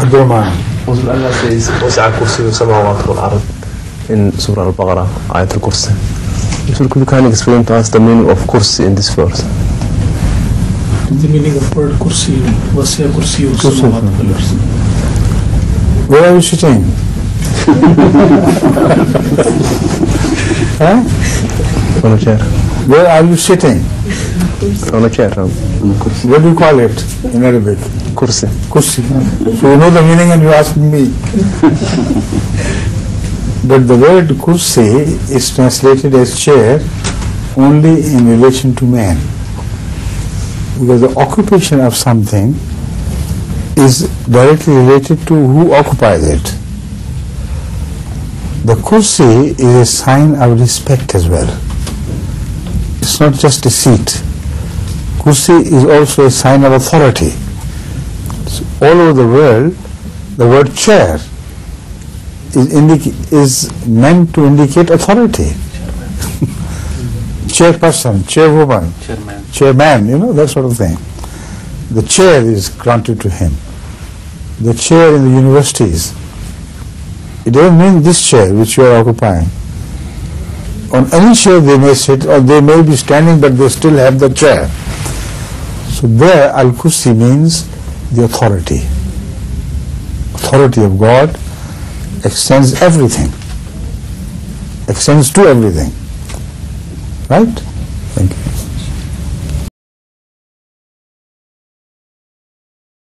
Abdurrahman. Allah says, وَسِعَ كُرْسِيُّهُ السَّمَاوَاتِ وَالْأَرْضِ in Surah Al-Baqarah, Ayat al-Kursi. If you can explain to us the meaning of Kursi in this verse. The meaning of word Kursi, وَسِعَ كُرْسِيُّهُ السَّمَاوَاتِ وَالْأَرْضِ. Where are you sitting? Huh? On a chair. Where are you sitting? On a chair. What do you call it in Arabic? Kursi. Kursi. So you know the meaning and you ask me. But the word kursi is translated as chair only in relation to man. Because the occupation of something is directly related to who occupies it. The kursi is a sign of respect as well. It's not just a seat. Kursi is also a sign of authority. So all over the world, the word chair is meant to indicate authority. Chairperson, chairwoman, chairman, that sort of thing. The chair is granted to him. The chair in the universities, it doesn't mean this chair which you are occupying. On any chair they may sit, or they may be standing, but they still have the chair. So there, Al-Kursi means the authority. Authority of God extends everything, extends to everything. Right? Thank you.